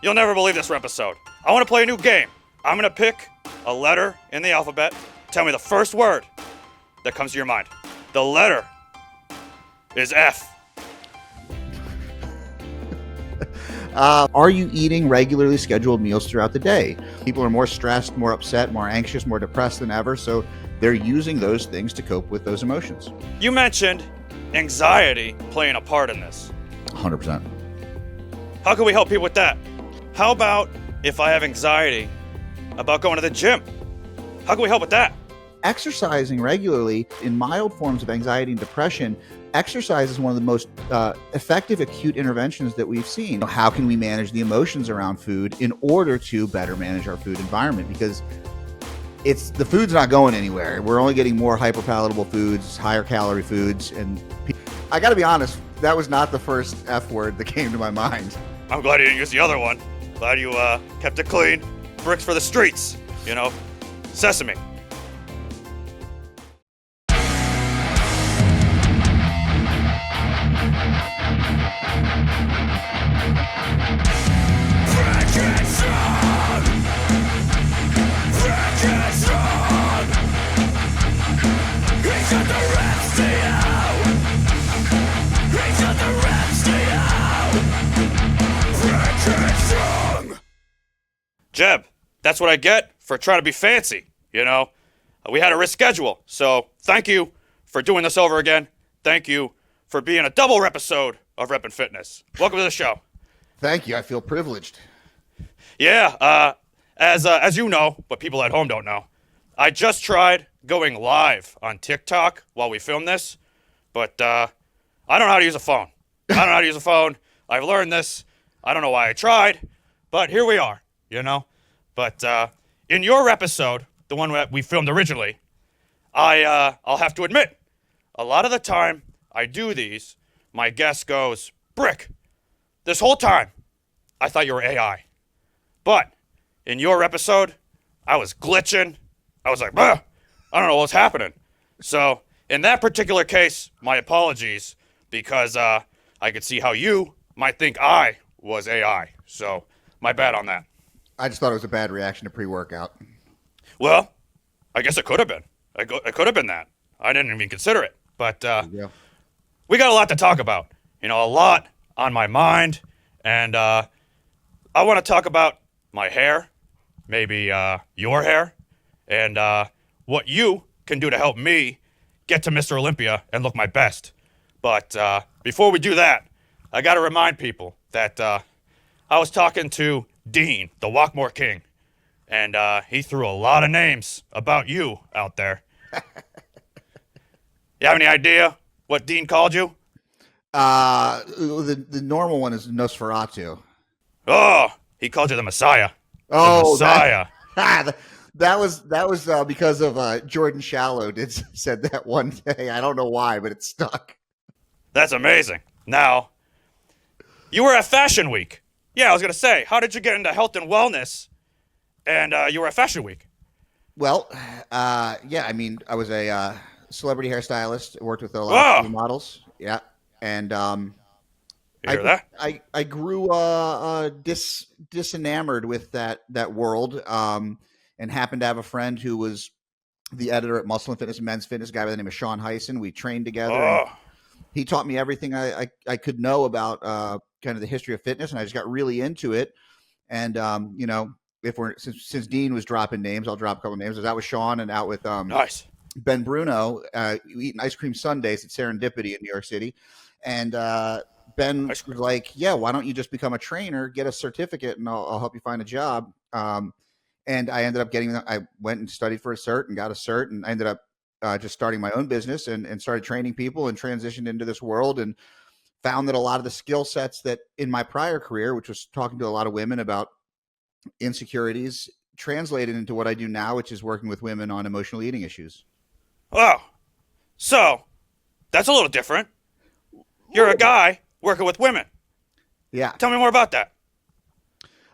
You'll never believe this episode. I want to play a new game. I'm going to pick a letter in the alphabet. Tell me the first word that comes to your mind. The letter is F. Are you eating regularly scheduled meals throughout the day? People are more stressed, more upset, more anxious, more depressed than ever, so they're using those things to cope with those emotions. You mentioned anxiety playing a part in this. 100%. How can we help people with that? How about if I have anxiety about going to the gym? How can we help with that? Exercising regularly in mild forms of anxiety and depression, exercise is one of the most effective acute interventions that we've seen. How can we manage the emotions around food in order to better manage our food environment? Because the food's not going anywhere. We're only getting more hyperpalatable foods, higher calorie foods, and I got to be honest, that was not the first F word that came to my mind. I'm glad you didn't use the other one. Glad you kept it clean. Bricks for the streets, Sesame. Jeb, that's what I get for trying to be fancy, We had a risk schedule, so thank you for doing this over again. Thank you for being a double episode of Rep and Fitness. Welcome to the show. Thank you. I feel privileged. Yeah, as you know, but people at home don't know, I just tried going live on TikTok while we filmed this, but I don't know how to use a phone. I've learned this. I don't know why I tried, but here we are. But in your episode, the one that we filmed originally, I'll have to admit, a lot of the time I do these, my guest goes, Brick, this whole time, I thought you were AI. But in your episode, I was glitching. I was like, I don't know what's happening. So in that particular case, my apologies, because I could see how you might think I was AI. So my bad on that. I just thought it was a bad reaction to pre-workout. Well, I guess it could have been. It could have been that. I didn't even consider it. But we got a lot to talk about. A lot on my mind. And I want to talk about my hair, maybe your hair, and what you can do to help me get to Mr. Olympia and look my best. But before we do that, I got to remind people that I was talking to Dean, the Walkmore King, and he threw a lot of names about you out there. You have any idea what Dean called you? The normal one is Nosferatu. Oh, he called you the Messiah. Oh, the Messiah. That was because of Jordan Shallow said that one day. I don't know why, but it stuck. That's amazing. Now, you were at Fashion Week. Yeah, I was going to say, how did you get into health and wellness? And you were at Fashion Week. Well, I was a celebrity hairstylist. Worked with a lot of models. Yeah. And you hear that? I grew disenamored with that world and happened to have a friend who was the editor at Muscle and Fitness and Men's Fitness, a guy by the name of Sean Heisen. We trained together. And he taught me everything I could know about kind of the history of fitness, and I just got really into it. And since Dean was dropping names, I'll drop a couple of names. I was out with Sean and out with nice Ben Bruno, eating ice cream sundaes at Serendipity in New York City. And Ben was like, yeah, why don't you just become a trainer, get a certificate, and I'll help you find a job. And I ended up I went and studied for a cert and got a cert, and I ended up just starting my own business and started training people and transitioned into this world and found that a lot of the skill sets that in my prior career, which was talking to a lot of women about insecurities, translated into what I do now, which is working with women on emotional eating issues. Oh, so that's a little different. You're a guy working with women. Yeah. Tell me more about that.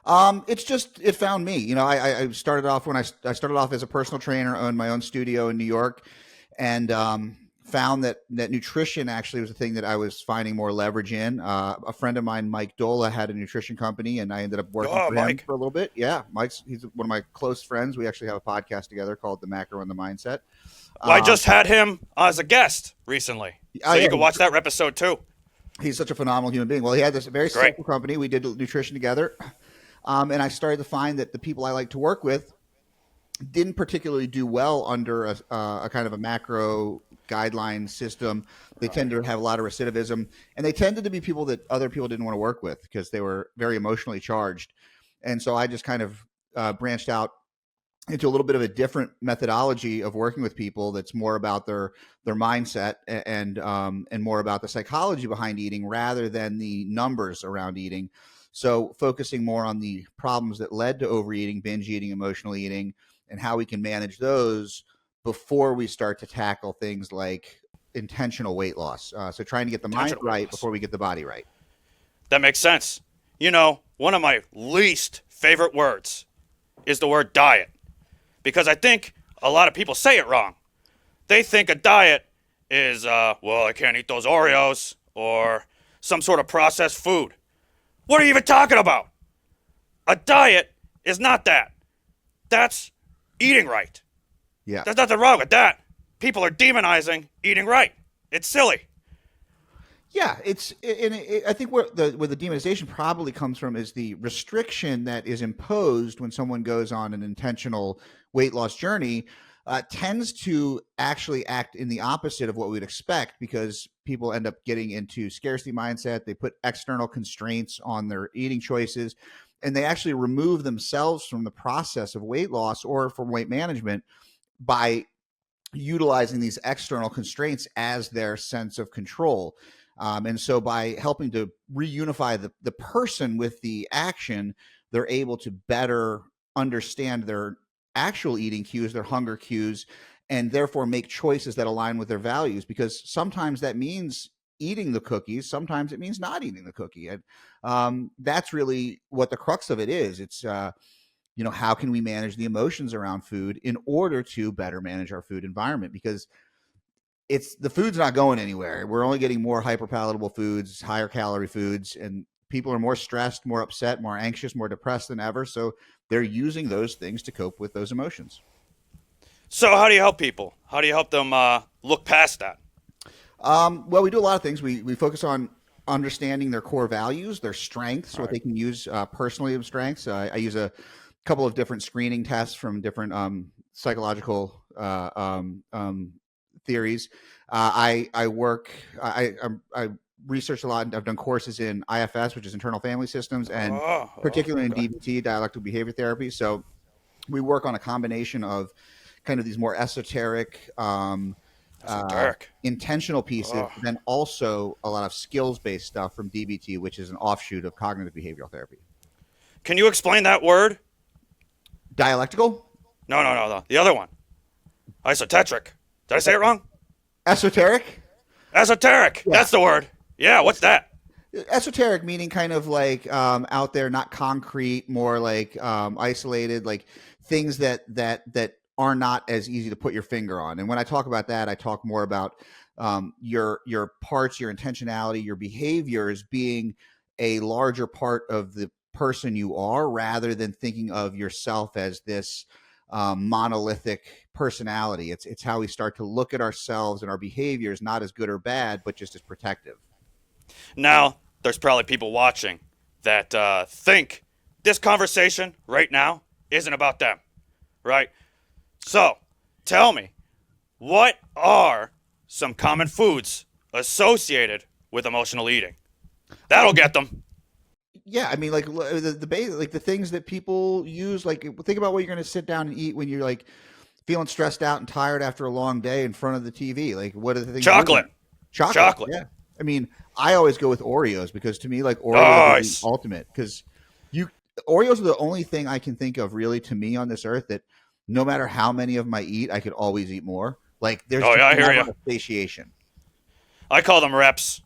It found me. I started off I started off as a personal trainer, owned my own studio in New York, and found that nutrition actually was a thing that I was finding more leverage in. A friend of mine, Mike Dola, had a nutrition company, and I ended up working for him for a little bit. Yeah, he's one of my close friends. We actually have a podcast together called The Macro and the Mindset. Well, I just had him as a guest recently, so you can watch that episode too. He's such a phenomenal human being. Well, he had this very successful company. We did nutrition together, and I started to find that the people I like to work with didn't particularly do well under a kind of a macro guideline system. They tended to have a lot of recidivism, and they tended to be people that other people didn't want to work with because they were very emotionally charged. And so I just kind of branched out into a little bit of a different methodology of working with people that's more about their mindset and more about the psychology behind eating rather than the numbers around eating. So focusing more on the problems that led to overeating, binge eating, emotional eating, and how we can manage those before we start to tackle things like intentional weight loss. So trying to get the mind right before we get the body right. That makes sense. You know, one of my least favorite words is the word diet, because I think a lot of people say it wrong. They think a diet is, well, I can't eat those Oreos or some sort of processed food. What are you even talking about? A diet is not that. That's eating right. Yeah. There's nothing wrong with that. People are demonizing eating right. It's silly. Yeah, I think where the demonization probably comes from is the restriction that is imposed when someone goes on an intentional weight loss journey tends to actually act in the opposite of what we'd expect, because people end up getting into scarcity mindset. They put external constraints on their eating choices, and they actually remove themselves from the process of weight loss or from weight management by utilizing these external constraints as their sense of control. And so by helping to reunify the person with the action, they're able to better understand their actual eating cues, their hunger cues, and therefore make choices that align with their values. Because sometimes that means eating the cookies, sometimes it means not eating the cookie. And that's really what the crux of it is. It's, how can we manage the emotions around food in order to better manage our food environment? Because the food's not going anywhere. We're only getting more hyperpalatable foods, higher calorie foods, and people are more stressed, more upset, more anxious, more depressed than ever. So they're using those things to cope with those emotions. So how do you help people? How do you help them look past that? Well, we do a lot of things. We focus on understanding their core values, their strengths, what they can use personally of strengths. I use a couple of different screening tests from different psychological theories. I research a lot. I've done courses in IFS, which is internal family systems, and particularly in DBT, dialectical behavior therapy. So we work on a combination of kind of these more esoteric, intentional pieces, but then also a lot of skills-based stuff from DBT, which is an offshoot of cognitive behavioral therapy. Can you explain that word? Dialectical? No. The other one. Esoteric. Did I say it wrong? Esoteric? Esoteric. Yeah. That's the word. Yeah, what's that? Esoteric meaning kind of like out there, not concrete, more like isolated, like things that are not as easy to put your finger on. And when I talk about that, I talk more about your parts, your intentionality, your behaviors being a larger part of the person you are, rather than thinking of yourself as this monolithic personality. It's how we start to look at ourselves and our behaviors, not as good or bad, but just as protective. Now, there's probably people watching that think this conversation right now isn't about them, right? So, tell me, what are some common foods associated with emotional eating? That'll get them. Yeah, I mean, like the things that people use. Like, think about what you're going to sit down and eat when you're like feeling stressed out and tired after a long day in front of the TV. Like, what are the things? Chocolate. Yeah. I mean, I always go with Oreos because to me, like, Oreos is the ultimate. Because Oreos are the only thing I can think of really to me on this earth that no matter how many of them I eat, I could always eat more. Like, there's I hear you. Satiation. I call them reps.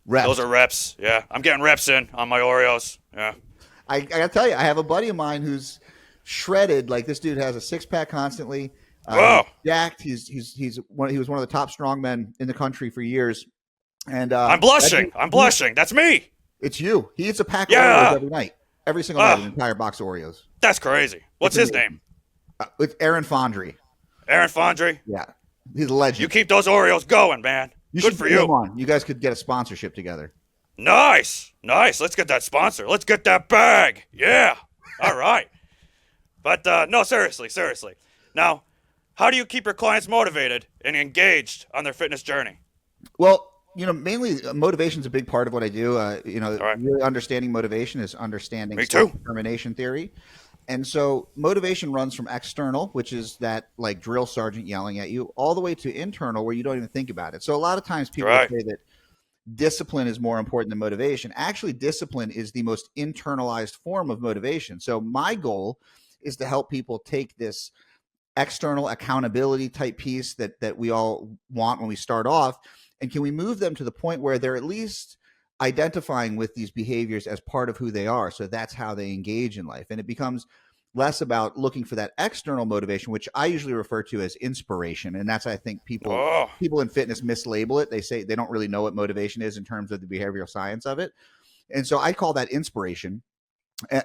Reps. Those are reps. Yeah, I'm getting reps in on my Oreos. Yeah. I gotta tell you, I have a buddy of mine who's shredded. Like, this dude has a 6-pack constantly. Whoa. Jacked. He was one of the top strongmen in the country for years. And I'm blushing. I'm blushing. That's me. It's you. He eats a pack of Yeah. Oreos every night. Every single night, an entire box of Oreos. That's crazy. What's his name? It's Aaron Fondry. Aaron Fondry? Yeah. He's a legend. You keep those Oreos going, man. Good for you. Come on. You guys could get a sponsorship together. Nice. Let's get that sponsor. Let's get that bag. Yeah. All right. But no, seriously. Now, how do you keep your clients motivated and engaged on their fitness journey? Well, mainly motivation is a big part of what I do. right. Really understanding motivation is understanding Me too. determination theory. And so motivation runs from external, which is that like drill sergeant yelling at you, all the way to internal where you don't even think about it. So a lot of times people say that discipline is more important than motivation. Actually, discipline is the most internalized form of motivation. So my goal is to help people take this external accountability type piece that we all want when we start off, and can we move them to the point where they're at least identifying with these behaviors as part of who they are. So that's how they engage in life. And it becomes less about looking for that external motivation, which I usually refer to as inspiration. And that's, I think people in fitness mislabel it. They say they don't really know what motivation is in terms of the behavioral science of it. And so I call that inspiration,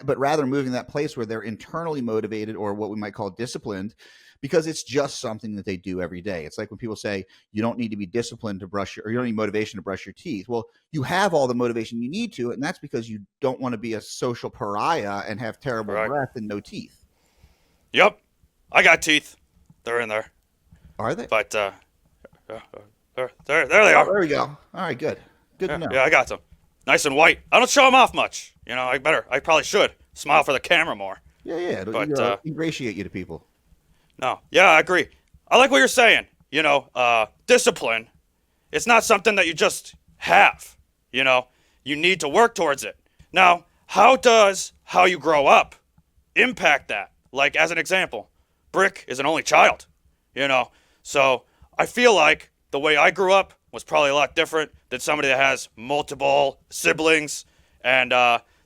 but rather moving that place where they're internally motivated, or what we might call disciplined, because it's just something that they do every day. It's like when people say you don't need to be disciplined to or you don't need motivation to brush your teeth. Well, you have all the motivation you need to, and that's because you don't want to be a social pariah and have terrible breath and no teeth. Yep. I got teeth. They're in there. Are they? But there they are. There we go. All right, good. Good to know. Yeah, I got them. Nice and white. I don't show them off much. I probably should smile for the camera more. Yeah. But ingratiate you to people. No. Yeah, I agree. I like what you're saying. Discipline, it's not something that you just have. You need to work towards it. Now, how does how you grow up impact that? Like, as an example, Brick is an only child, So I feel like the way I grew up was probably a lot different than somebody that has multiple siblings, and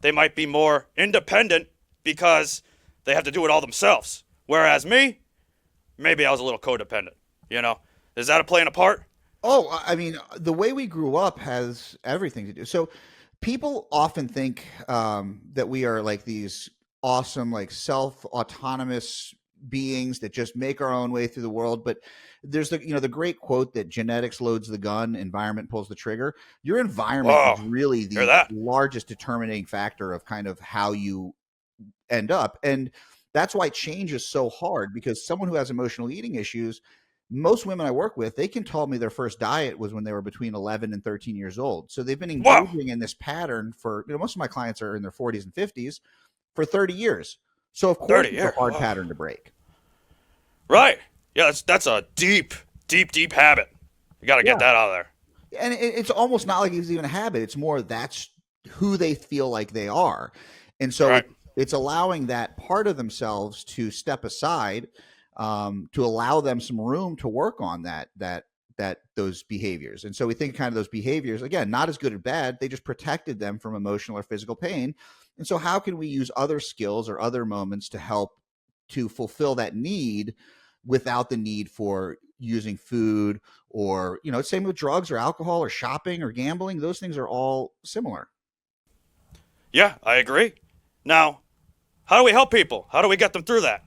they might be more independent because they have to do it all themselves. Whereas me, maybe I was a little codependent, Is that playing a part? Oh, I mean, the way we grew up has everything to do. So people often think that we are like these awesome, like self-autonomous beings that just make our own way through the world. But there's the great quote that genetics loads the gun, environment pulls the trigger. Your environment is really the largest determining factor of kind of how you end up. And that's why change is so hard, because someone who has emotional eating issues, most women I work with, they can tell me their first diet was when they were between 11 and 13 years old. So they've been engaging in this pattern for, most of my clients are in their 40s and 50s, for 30 years. So of course it's a hard pattern to break. Right. Yeah, that's a deep habit. You got to get that out of there. And it's almost not like it's even a habit. It's more that's who they feel like they are. And so it's allowing that part of themselves to step aside, to allow them some room to work on those behaviors. And so we think kind of those behaviors, again, not as good or bad, they just protected them from emotional or physical pain. And so how can we use other skills or other moments to help to fulfill that need without the need for using food or, same with drugs or alcohol or shopping or gambling? Those things are all similar. Yeah, I agree. Now, how do we help people? How do we get them through that?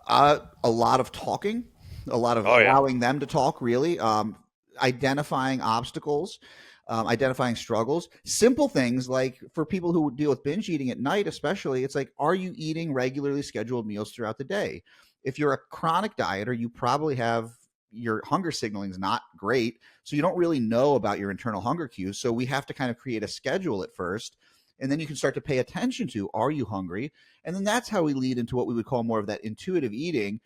A lot of talking, a lot of allowing them to talk, really, identifying obstacles, identifying struggles, simple things like for people who deal with binge eating at night, especially, it's like, are you eating regularly scheduled meals throughout the day? If you're a chronic dieter, you probably have your hunger signaling is not great. So you don't really know about your internal hunger cues. So we have to kind of create a schedule at first. And then you can start to pay attention to, are you hungry? And then that's how we lead into what we would call more of that intuitive eating,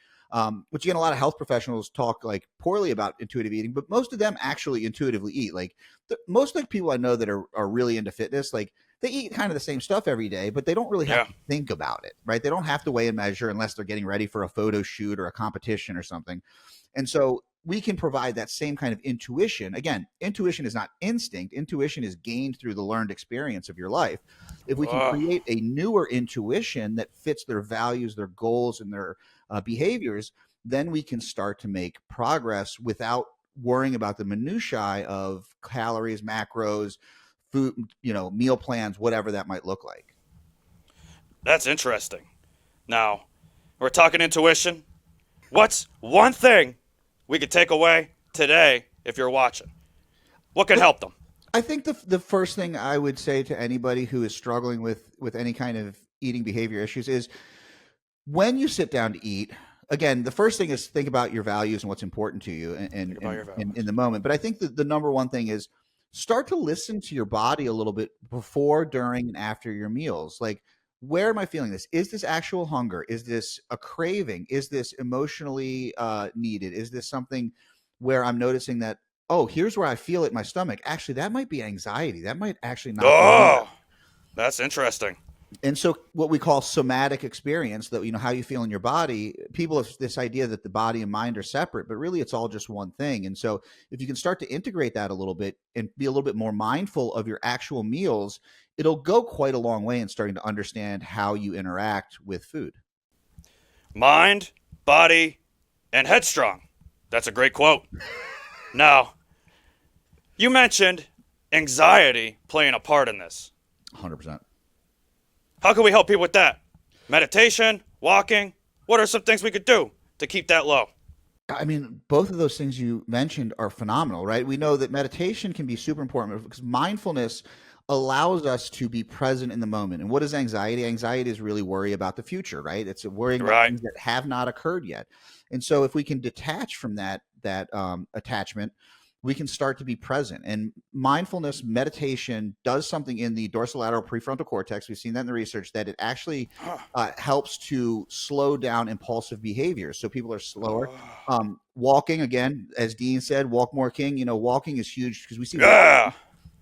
which again, a lot of health professionals talk like poorly about intuitive eating, but most of them actually intuitively eat. Like most of the people I know that are really into fitness, like they eat kind of the same stuff every day, but they don't really have to think about it, right? They don't have to weigh and measure unless they're getting ready for a photo shoot or a competition or something. And so we can provide that same kind of intuition. Again, intuition is not instinct. Intuition is gained through the learned experience of your life. If we can create a newer intuition that fits their values, their goals, and their behaviors, then we can start to make progress without worrying about the minutiae of calories, macros, food, meal plans, whatever that might look like. That's interesting. Now, we're talking intuition. What's one thing we could take away today if you're watching? What can help them? I think the first thing I would say to anybody who is struggling with any kind of eating behavior issues is when you sit down to eat, again, the first thing is think about your values and what's important to you in the moment. But I think that the number one thing is start to listen to your body a little bit before, during, and after your meals. Like, where am I feeling this? Is this actual hunger? Is this a craving? Is this emotionally needed? Is this something where I'm noticing that, oh, here's where I feel it in my stomach. Actually, that might be anxiety. That might actually not be. Oh, that's interesting. And so what we call somatic experience, that, how you feel in your body, people have this idea that the body and mind are separate, but really it's all just one thing. And so if you can start to integrate that a little bit and be a little bit more mindful of your actual meals, it'll go quite a long way in starting to understand how you interact with food. Mind, body, and headstrong. That's a great quote. Now, you mentioned anxiety playing a part in this. 100%. How can we help people with that? Meditation, walking? What are some things we could do to keep that low? I mean, both of those things you mentioned are phenomenal, right? We know that meditation can be super important because mindfulness allows us to be present in the moment. And what is anxiety? Anxiety is really worry about the future, right? It's worrying about things that have not occurred yet. And so if we can detach from that attachment, we can start to be present. And mindfulness meditation does something in the dorsolateral prefrontal cortex. We've seen that in the research, that it actually helps to slow down impulsive behaviors. So people are slower. Walking, again, as Dean said, walk more king. Walking is huge because we see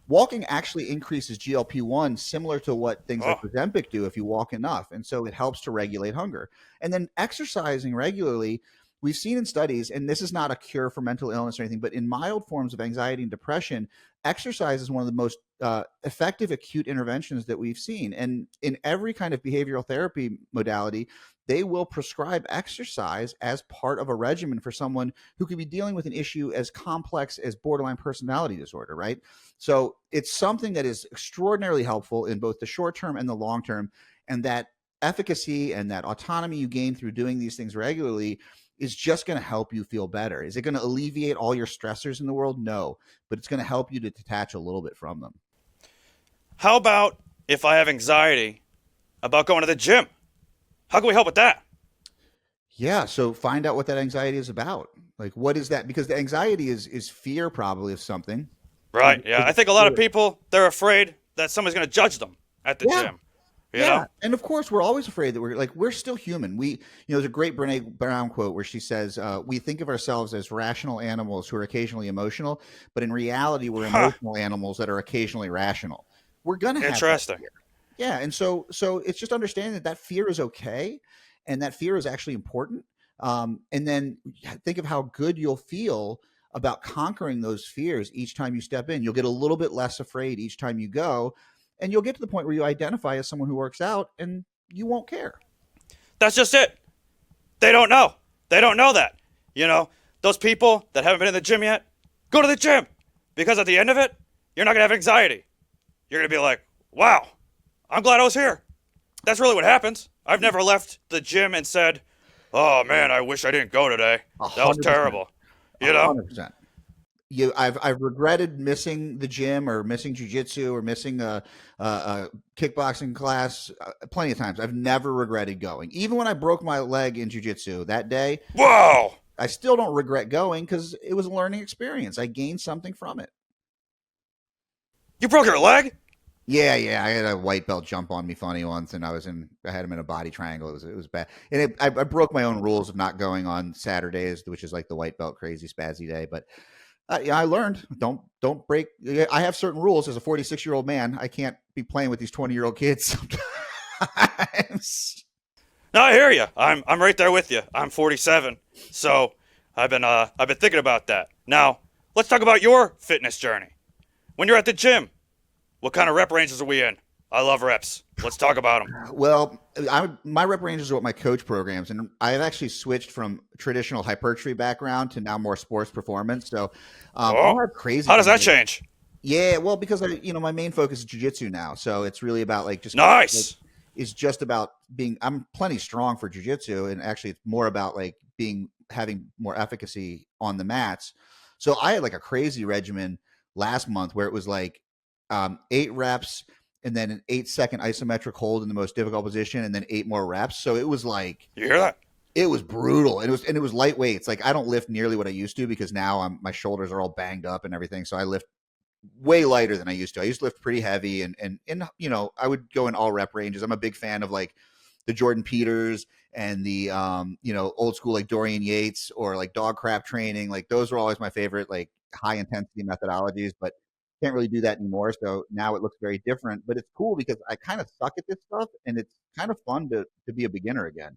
walking actually increases GLP-1, similar to what things like Ozempic do if you walk enough. And so it helps to regulate hunger. And then exercising regularly, we've seen in studies, and this is not a cure for mental illness or anything, but in mild forms of anxiety and depression, exercise is one of the most effective acute interventions that we've seen. And in every kind of behavioral therapy modality, they will prescribe exercise as part of a regimen for someone who could be dealing with an issue as complex as borderline personality disorder, right? So it's something that is extraordinarily helpful in both the short term and the long term. And that efficacy and that autonomy you gain through doing these things regularly is just going to help you feel better. Is it going to alleviate all your stressors in the world? No, but it's going to help you to detach a little bit from them. How about if I have anxiety about going to the gym? How can we help with that? Yeah, so find out what that anxiety is about. Like, what is that? Because the anxiety is fear probably of something. Right, yeah. I think a lot of people, they're afraid that someone's going to judge them at the gym. You know? And of course, we're always afraid that we're still human. There's a great Brene Brown quote where she says, we think of ourselves as rational animals who are occasionally emotional, but in reality, we're emotional animals that are occasionally rational. We're going to have Interesting. That fear. Yeah. And so it's just understanding that fear is okay. And that fear is actually important. And then think of how good you'll feel about conquering those fears each time you step in. You'll get a little bit less afraid each time you go. And you'll get to the point where you identify as someone who works out and you won't care. That's just it. They don't know. They don't know that. Those people that haven't been in the gym yet, go to the gym. Because at the end of it, you're not going to have anxiety. You're going to be like, wow, I'm glad I was here. That's really what happens. I've never left the gym and said, oh, man, I wish I didn't go today. 100%. That was terrible. 100%. I've regretted missing the gym or missing jiu-jitsu or missing a kickboxing class plenty of times. I've never regretted going. Even when I broke my leg in jiu-jitsu that day, wow, I still don't regret going because it was a learning experience. I gained something from it. You broke your leg? Yeah. I had a white belt jump on me funny once, and I had him in a body triangle. It was bad. And I broke my own rules of not going on Saturdays, which is like the white belt crazy spazzy day. But I learned don't break. I have certain rules as a 46-year-old man. I can't be playing with these 20-year-old kids sometimes. No, I hear you. I'm right there with you. I'm 47, so I've been thinking about that. Now let's talk about your fitness journey. When you're at the gym, what kind of rep ranges are we in? I love reps. Let's talk about them. Well, my rep ranges are what my coach programs, and I've actually switched from traditional hypertrophy background to now more sports performance. So I'll Oh, have crazy how does that things. change? Yeah, well, because my main focus is jujitsu now, so it's really about like just like Nice. it's just about being. I'm plenty strong for jujitsu, and actually, it's more about like having more efficacy on the mats. So I had like a crazy regimen last month where it was like 8 reps and then an 8-second isometric hold in the most difficult position, and then 8 more reps. So it was like You hear that? it was brutal, and it was lightweight. It's like I don't lift nearly what I used to because now my shoulders are all banged up and everything. So I lift way lighter than I used to. I used to lift pretty heavy, and I would go in all rep ranges. I'm a big fan of like the Jordan Peters and the old school like Dorian Yates or like dog crap training. Like those were always my favorite like high intensity methodologies, but can't really do that anymore. So now it looks very different, but it's cool because I kind of suck at this stuff, and it's kind of fun to be a beginner again.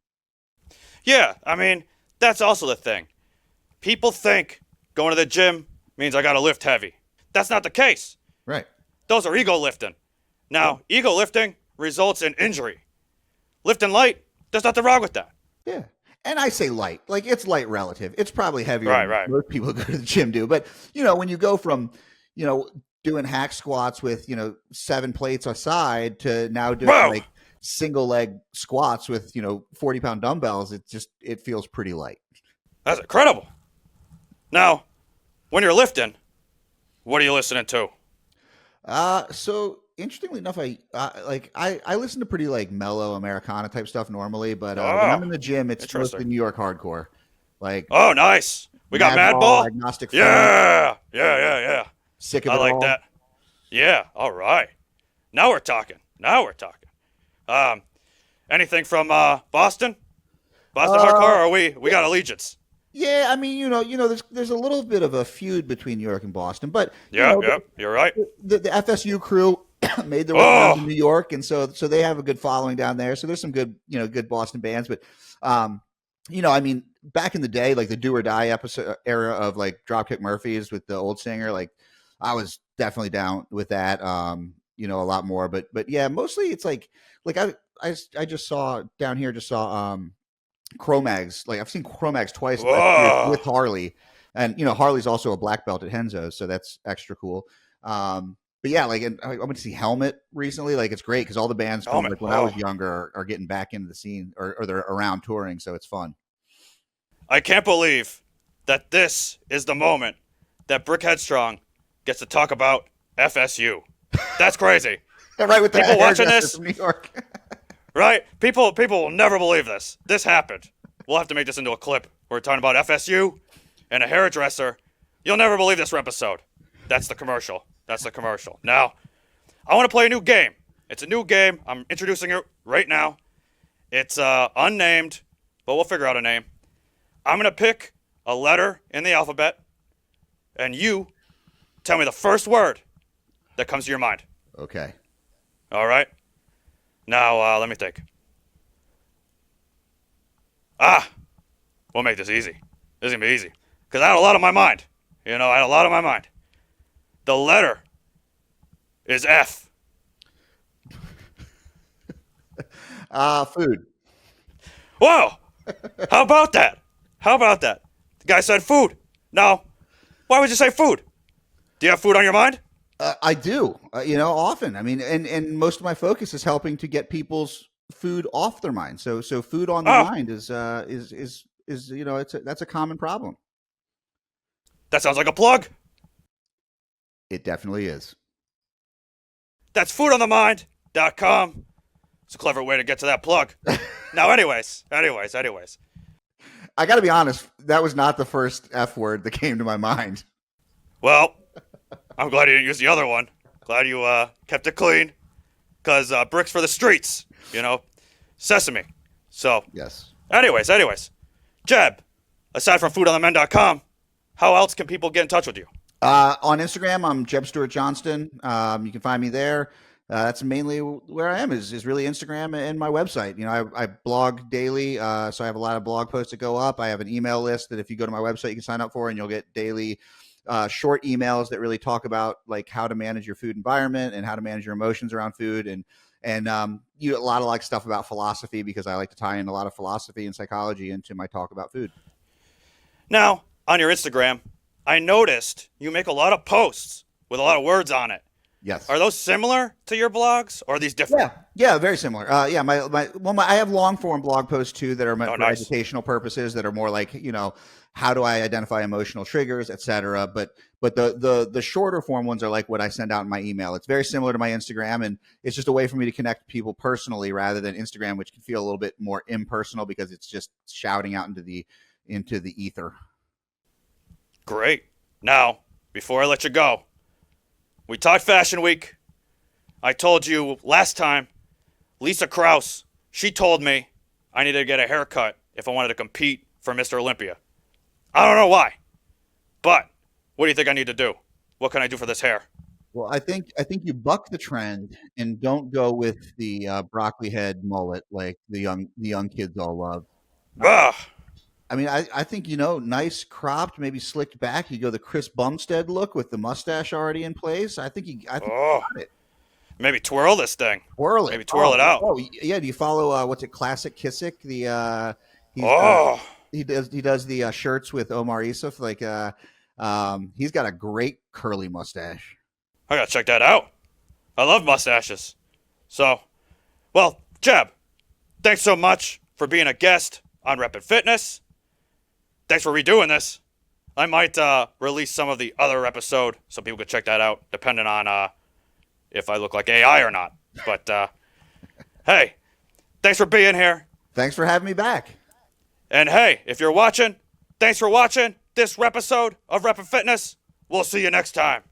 Yeah, I mean, that's also the thing. People think going to the gym means I got to lift heavy. That's not the case. Right. Those are ego lifting. Now, ego lifting results in injury. Lifting light, there's nothing wrong with that. Yeah. And I say light, like it's light relative. It's probably heavier Right, than right. most people go to the gym do. But, when you go from, doing hack squats with, 7 plates aside to now doing Whoa! like single leg squats with, 40-pound dumbbells, it feels pretty light. That's incredible. Now, when you're lifting, what are you listening to? So interestingly enough, I listen to pretty like mellow Americana type stuff normally, but when I'm in the gym, it's mostly New York hardcore. Like, Oh, nice. We got Madball, Madball? Agnostic Front, Yeah. Sick of I It like All. that. Yeah, all right. Now we're talking. Anything from Boston? Boston hardcore, or we got allegiance? Yeah, I mean, there's a little bit of a feud between New York and Boston, but Yeah, you're right. the FSU crew made their way down to New York, and so they have a good following down there. So there's some good Boston bands, but I mean, back in the day, like the Do or Die episode era of like Dropkick Murphys with the old singer, like I was definitely down with that. A lot more, but yeah, mostly it's like I just saw down here, Cro-Mags. Like I've seen Cro-Mags twice with Harley, and Harley's also a black belt at Henzo's, so that's extra cool. But yeah, like I went to see Helmet recently. Like it's great because all the bands from like when I was younger are getting back into the scene, or they're around touring, so it's fun. I can't believe that this is the moment that Brick Headstrong gets to talk about FSU. That's crazy. Yeah, right, with the people watching this from New York. Right? People will never believe this. This happened. We'll have to make this into a clip. We're talking about FSU and a hairdresser. You'll never believe this episode. That's the commercial. Now, I want to play a new game. It's a new game. I'm introducing it right now. It's unnamed, but we'll figure out a name. I'm going to pick a letter in the alphabet, and you tell me the first word that comes to your mind. Okay. All right? Now, let me think. We'll make this easy. This is going to be easy. Because I had a lot on my mind. The letter is F. Food. Whoa! How about that? The guy said food. Now, why would you say food? Do you have food on your mind? I do, often. I mean, and most of my focus is helping to get people's food off their mind. So food on the mind is that's a common problem. That sounds like a plug. It definitely is. That's foodonthemind.com. It's a clever way to get to that plug. Now, anyways. I got to be honest, that was not the first F word that came to my mind. Well, I'm glad you didn't use the other one. Glad you kept it clean. Because bricks for the streets, sesame. So, yes. Anyways. Jeb, aside from foodonthemen.com, how else can people get in touch with you? On Instagram, I'm Jeb Stuart Johnston. You can find me there. That's mainly where I am is really Instagram and my website. I blog daily, so I have a lot of blog posts that go up. I have an email list that if you go to my website, you can sign up for, and you'll get daily short emails that really talk about like how to manage your food environment and how to manage your emotions around food. And And a lot of like stuff about philosophy, because I like to tie in a lot of philosophy and psychology into my talk about food. Now, on your Instagram, I noticed you make a lot of posts with a lot of words on it. Yes. Are those similar to your blogs, or are these different? Yeah, very similar. I have long form blog posts too that are meant for educational purposes, that are more like, how do I identify emotional triggers, etc. But the shorter form ones are like what I send out in my email. It's very similar to my Instagram, and it's just a way for me to connect people personally rather than Instagram, which can feel a little bit more impersonal because it's just shouting out into the ether. Great. Now, before I let you go, we talked Fashion Week. I told you last time, Lisa Krause, she told me I needed to get a haircut if I wanted to compete for Mr. Olympia. I don't know why, but what do you think I need to do? What can I do for this hair? Well, I think you buck the trend and don't go with the broccoli head mullet like the young kids all love. Ugh. I mean, I think, nice cropped, maybe slicked back. You go the Chris Bumstead look with the mustache already in place. I think you got it. Maybe twirl this thing. Twirl it. Maybe twirl it out. Oh, yeah. Do you follow what's it? Classic Kissick. He does the shirts with Omar Isuf. Like, he's got a great curly mustache. I gotta check that out. I love mustaches. So, well, Jeb, thanks so much for being a guest on Rep and Fitness. Thanks for redoing this. I might release some of the other episode so people could check that out, depending on if I look like AI or not. But, hey, thanks for being here. Thanks for having me back. And, hey, if you're watching, thanks for watching this episode of Rep and Fitness. We'll see you next time.